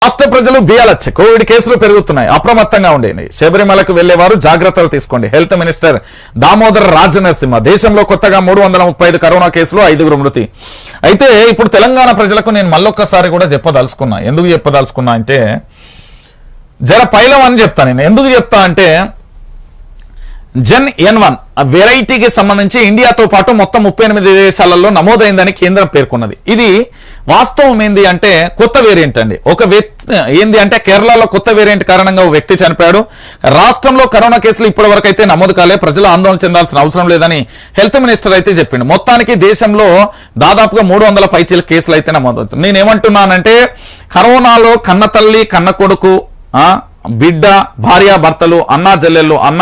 రాష్ట్ర ప్రజలు బియాలచ్చ కోవిడ్ కేసులు పెరుగుతున్నాయి, అప్రమత్తంగా ఉండండి. శబరిమలకు వెళ్లేవారు జాగ్రత్తలు తీసుకోండి. Health minister Damodar Rajanarasimha. దేశంలో కొత్తగా 335 కరోనా కేసులు, 5 మృతి. అయితే ఇప్పుడు తెలంగాణ ప్రజలకు నేను మళ్ళొక్కసారి కూడా చెప్పదలుచుకున్నా. ఎందుకు చెప్పదలుచుకున్నా అంటే జర పైలం అని చెప్తా. నేను ఎందుకు చెప్తా అంటే JN-1 వెరైటీకి సంబంధించి ఇండియాతో పాటు మొత్తం 38 దేశాలలో నమోదైందని కేంద్రం పేర్కొన్నది. ఇది వాస్తవం ఏంది అంటే కొత్త వేరియంట్ అండి. ఒక ఏంది అంటే కేరళలో కొత్త వేరియంట్ కారణంగా ఓ వ్యక్తి చనిపోయాడు. రాష్ట్రంలో కరోనా కేసులు ఇప్పటి వరకు అయితే నమోదు కాలే. ప్రజలు ఆందోళన చెందాల్సిన అవసరం లేదని హెల్త్ మినిస్టర్ అయితే చెప్పిండు. మొత్తానికి దేశంలో దాదాపుగా 300 పైచీల కేసులు అయితే నమోదవుతుంది. నేనేమంటున్నానంటే కరోనాలో కన్న తల్లి కన్న కొడుకు బిడ్డ భార్య భర్తలు అన్న చెల్లెళ్ళు అన్న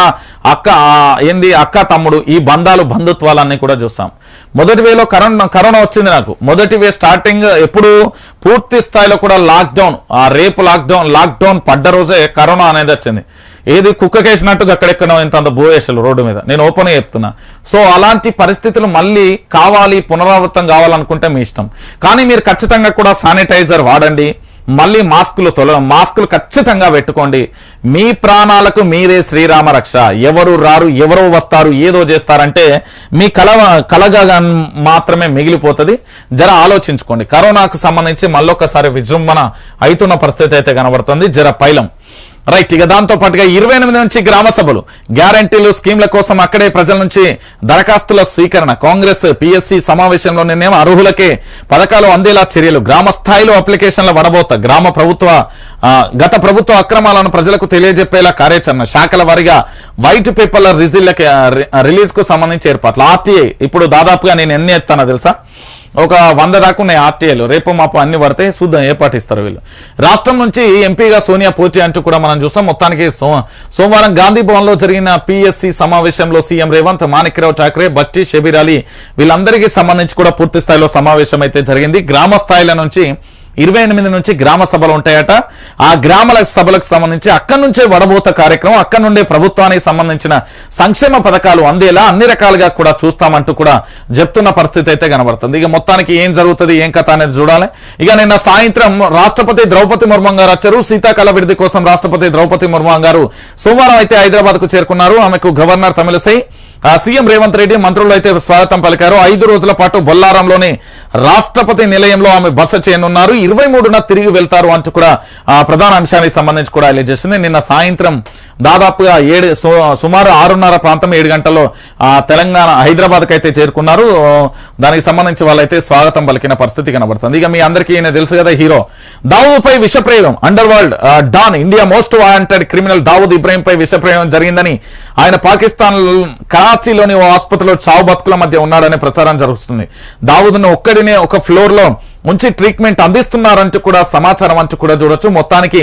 అక్క ఏంది అక్క తమ్ముడు ఈ బంధాలు బంధుత్వాలన్నీ కూడా చూస్తాం. మొదటి వేలో కరోనా వచ్చింది. నాకు మొదటి వే స్టార్టింగ్ ఎప్పుడు పూర్తి స్థాయిలో కూడా లాక్డౌన్, రేపు లాక్డౌన్ పడ్డ రోజే కరోనా అనేది వచ్చింది. ఏది కుక్కకేసినట్టుగా అక్కడెక్కడో ఇంత భూయేషలు రోడ్డు మీద. నేను ఓపెన్గా చెప్తున్నా. సో అలాంటి పరిస్థితులు మళ్ళీ కావాలి, పునరావృతం కావాలనుకుంటే మీ ఇష్టం. కానీ మీరు ఖచ్చితంగా కూడా శానిటైజర్ వాడండి. మళ్ళీ మాస్కులు ఖచ్చితంగా పెట్టుకోండి. మీ ప్రాణాలకు మీరే శ్రీరామ రక్ష. ఎవరు రారు, ఎవరో వస్తారు, ఏదో చేస్తారంటే మీ కలగా మాత్రమే మిగిలిపోతుంది. జర ఆలోచించుకోండి. కరోనాకు సంబంధించి మళ్ళొక్కసారి విజృంభణ అవుతున్న పరిస్థితి అయితే కనబడుతుంది. జర పైలం రైట్. ఇక దాంతో పాటుగా 28 నుంచి గ్రామ సభలు, గ్యారంటీలు, స్కీమ్ల కోసం అక్కడే ప్రజల నుంచి దరఖాస్తుల స్వీకరణ. కాంగ్రెస్ PSC సమావేశంలో నిన్నేమో అర్హులకే పథకాలు అందేలా చర్యలు. గ్రామ స్థాయిలో అప్లికేషన్ల వడబోత. గత ప్రభుత్వ అక్రమాలను ప్రజలకు తెలియజెప్పేలా కార్యాచరణ. శాఖల వారీగా వైట్ పేపర్ల రిలీజ్ కు సంబంధించి ఏర్పాట్లు. RTI ఇప్పుడు దాదాపుగా నేను ఎన్ని ఎత్తానో తెలుసా? ఒక 100 దాకా ఉన్నాయి RTIలు. రేపు మాపు అన్ని పడితే చూద్దాం ఏ పాటిస్తారు వీళ్ళు. రాష్ట్రం నుంచి ఎంపీగా సోనియా పోటీ అంటూ కూడా మనం చూస్తాం. మొత్తానికి సోమవారం గాంధీ భవన్ లో జరిగిన PSC సమావేశంలో సీఎం రేవంత్, మాణిక్రావు ఠాక్రే, భట్టి, షబీర్ అలీ వీళ్ళందరికీ సంబంధించి కూడా పూర్తి స్థాయిలో సమావేశం అయితే జరిగింది. గ్రామ స్థాయిల నుంచి 28 నుంచి గ్రామ సభలు ఉంటాయట. ఆ గ్రామాల సభలకు సంబంధించి అక్కడి నుంచే వడబోత కార్యక్రమం, అక్కడి నుండే ప్రభుత్వానికి సంబంధించిన సంక్షేమ పథకాలు అందేలా అన్ని రకాలుగా కూడా చూస్తామంటూ కూడా చెప్తున్న పరిస్థితి అయితే కనబడుతుంది. ఇక మొత్తానికి ఏం జరుగుతుంది, ఏం కథ అనేది చూడాలి. ఇక నిన్న సాయంత్రం రాష్ట్రపతి ద్రౌపది ముర్ము గారు వచ్చారు. శీతాకాల విడిది కోసం రాష్ట్రపతి ద్రౌపది ముర్ము గారు సోమవారం అయితే హైదరాబాద్ కు చేరుకున్నారు. ఆమెకు గవర్నర్ తమిళసై, సీఎం రేవంత్ రెడ్డి, మంత్రులు అయితే స్వాగతం పలికారు. 5 రోజుల పాటు బొల్లారంలోని రాష్ట్రపతి నిలయంలో ఆమె బస చేయనున్నారు. 23న తిరిగి వెళ్తారు అంటూ కూడా ప్రధాన అంశానికి సంబంధించి కూడా హైలైట్ చేసింది. నిన్న సాయంత్రం దాదాపుగా సుమారు 6:30 ప్రాంతం 7 గంటల్లో తెలంగాణ హైదరాబాద్కి అయితే చేరుకున్నారు. దానికి సంబంధించి వాళ్ళైతే స్వాగతం పలికిన పరిస్థితి కనబడుతుంది. ఇక మీ అందరికీ తెలుసు కదా, హీరో దావూద్పై విషప్రయోగం. Underworld don, India most wanted criminal Dawood Ibrahim పై విషప్రయోగం జరిగిందని ఆయన పాకిస్తాన్ కరాచీలోని ఓ ఆసుపత్రిలో చావు బతుకుల మధ్య ఉన్నాడనే ప్రచారం జరుగుతుంది. దావూద్ను ఒక్కడినే ఒక ఫ్లోర్ లో ఉంచి ట్రీట్మెంట్ అందిస్తున్నారంటూ కూడా సమాచారం అంటూ కూడా చూడొచ్చు. మొత్తానికి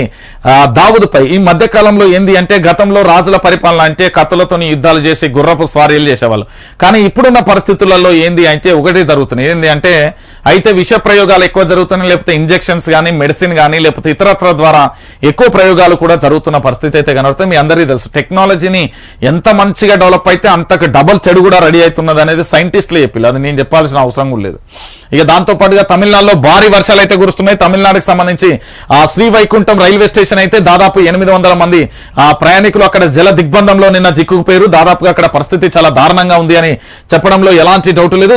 దావూద్ పై ఈ మధ్య కాలంలో ఏంది అంటే గతంలో రాజుల పరిపాలన అంటే కత్తులతో యుద్ధాలు చేసి గుర్రపు స్వారీలు చేసేవాళ్ళు. కానీ ఇప్పుడున్న పరిస్థితులలో ఏంది అంటే ఒకటే జరుగుతున్నాయి. ఏంది అంటే అయితే విష ప్రయోగాలు ఎక్కువ జరుగుతున్నాయి, లేకపోతే ఇంజెక్షన్స్ కానీ, మెడిసిన్ కానీ, లేకపోతే ఇతరత్ర ద్వారా ఎక్కువ ప్రయోగాలు కూడా జరుగుతున్న పరిస్థితి అయితే కనబడుతుంది. మీ అందరికీ తెలుసు టెక్నాలజీని ఎంత మంచిగా డెవలప్ అయితే అంతకు డబల్ చెడు కూడా రెడీ అవుతున్నది అనేది సైంటిస్టులు చెప్పారు. అది నేను చెప్పాల్సిన అవసరం కూడా లేదు. ఇక దాంతో పాటుగా తమిళనాడులో భారీ వర్షాలు అయితే కురుస్తున్నాయి. తమిళనాడుకు సంబంధించి శ్రీవైకుంఠం రైల్వే స్టేషన్ అయితే దాదాపు 800 మంది ప్రయాణికులు అక్కడ జల దిగ్బంధంలో నిన్న చిక్కుకుపోయారు. దాదాపుగా అక్కడ పరిస్థితి చాలా దారుణంగా ఉంది అని చెప్పడంలో ఎలాంటి డౌట్ లేదు.